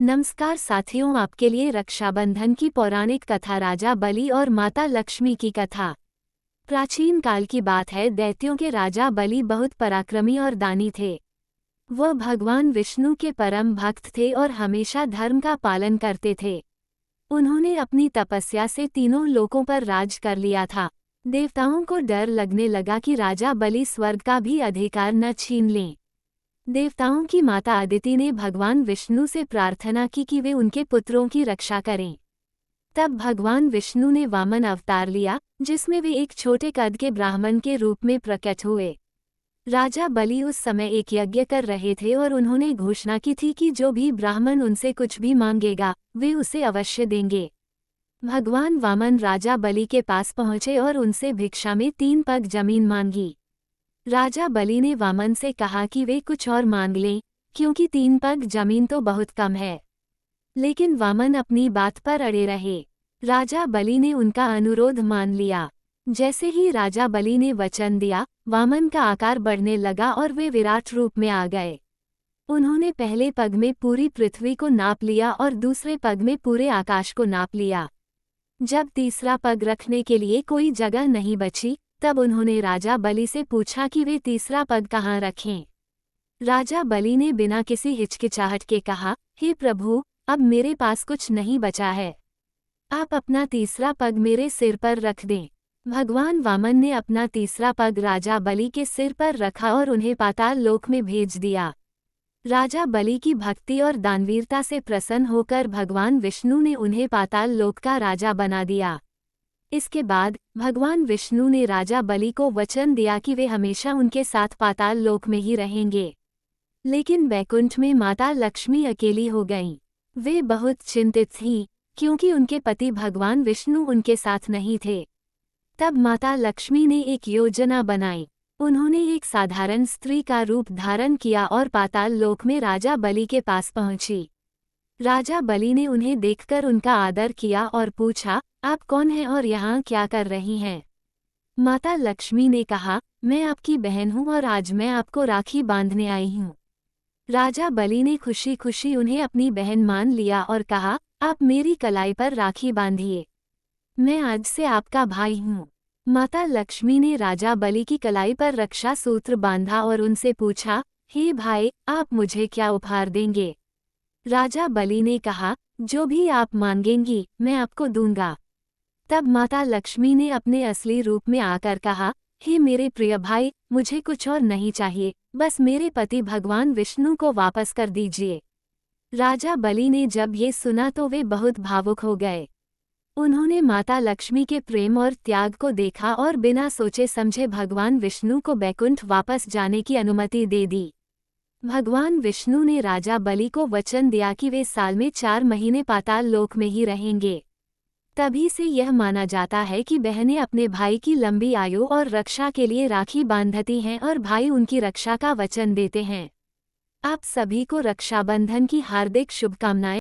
नमस्कार साथियों, आपके लिए रक्षाबंधन की पौराणिक कथा राजा बलि और माता लक्ष्मी की कथा। प्राचीन काल की बात है। दैत्यों के राजा बलि बहुत पराक्रमी और दानी थे। वह भगवान विष्णु के परम भक्त थे और हमेशा धर्म का पालन करते थे। उन्होंने अपनी तपस्या से तीनों लोकों पर राज कर लिया था। देवताओं को डर लगने लगा कि राजा बलि स्वर्ग का भी अधिकार न छीन लें। देवताओं की माता अदिति ने भगवान विष्णु से प्रार्थना की कि वे उनके पुत्रों की रक्षा करें। तब भगवान विष्णु ने वामन अवतार लिया, जिसमें वे एक छोटे कद के ब्राह्मण के रूप में प्रकट हुए। राजा बलि उस समय एक यज्ञ कर रहे थे और उन्होंने घोषणा की थी कि जो भी ब्राह्मण उनसे कुछ भी मांगेगा, वे उसे अवश्य देंगे। भगवान वामन राजा बलि के पास पहुंचे और उनसे भिक्षा में 3 पग जमीन मांगी। राजा बलि ने वामन से कहा कि वे कुछ और मांग लें, क्योंकि 3 पग जमीन तो बहुत कम है। लेकिन वामन अपनी बात पर अड़े रहे। राजा बलि ने उनका अनुरोध मान लिया। जैसे ही राजा बलि ने वचन दिया, वामन का आकार बढ़ने लगा और वे विराट रूप में आ गए। उन्होंने पहले पग में पूरी पृथ्वी को नाप लिया और दूसरे पग में पूरे आकाश को नाप लिया। जब तीसरा पग रखने के लिए कोई जगह नहीं बची, तब उन्होंने राजा बलि से पूछा कि वे तीसरा पग कहाँ रखें। राजा बलि ने बिना किसी हिचकिचाहट के कहा, हे प्रभु, अब मेरे पास कुछ नहीं बचा है। आप अपना तीसरा पग मेरे सिर पर रख दें। भगवान वामन ने अपना तीसरा पग राजा बलि के सिर पर रखा और उन्हें पाताल लोक में भेज दिया। राजा बलि की भक्ति और दानवीरता से प्रसन्न होकर भगवान विष्णु ने उन्हें पाताल लोक का राजा बना दिया। इसके बाद भगवान विष्णु ने राजा बलि को वचन दिया कि वे हमेशा उनके साथ पाताल लोक में ही रहेंगे। लेकिन बैकुंठ में माता लक्ष्मी अकेली हो गईं। वे बहुत चिंतित थीं, क्योंकि उनके पति भगवान विष्णु उनके साथ नहीं थे। तब माता लक्ष्मी ने एक योजना बनाई। उन्होंने एक साधारण स्त्री का रूप धारण किया और पाताल लोक में राजा बलि के पास पहुंची। राजा बलि ने उन्हें देखकर उनका आदर किया और पूछा, आप कौन हैं और यहाँ क्या कर रही हैं? माता लक्ष्मी ने कहा, मैं आपकी बहन हूँ और आज मैं आपको राखी बांधने आई हूँ। राजा बलि ने खुशी खुशी उन्हें अपनी बहन मान लिया और कहा, आप मेरी कलाई पर राखी बांधिए। मैं आज से आपका भाई हूँ। माता लक्ष्मी ने राजा बलि की कलाई पर रक्षा सूत्र बांधा और उनसे पूछा, हे भाई, आप मुझे क्या उपहार देंगे? राजा बलि ने कहा, जो भी आप मांगेंगी मैं आपको दूंगा। तब माता लक्ष्मी ने अपने असली रूप में आकर कहा, हे मेरे प्रिय भाई, मुझे कुछ और नहीं चाहिए, बस मेरे पति भगवान विष्णु को वापस कर दीजिए। राजा बलि ने जब ये सुना तो वे बहुत भावुक हो गए। उन्होंने माता लक्ष्मी के प्रेम और त्याग को देखा और बिना सोचे समझे भगवान विष्णु को बैकुंठ वापस जाने की अनुमति दे दी। भगवान विष्णु ने राजा बलि को वचन दिया कि वे साल में 4 महीने पाताल लोक में ही रहेंगे। तभी से यह माना जाता है कि बहनें अपने भाई की लंबी आयु और रक्षा के लिए राखी बांधती हैं और भाई उनकी रक्षा का वचन देते हैं। आप सभी को रक्षाबंधन की हार्दिक शुभकामनाएं।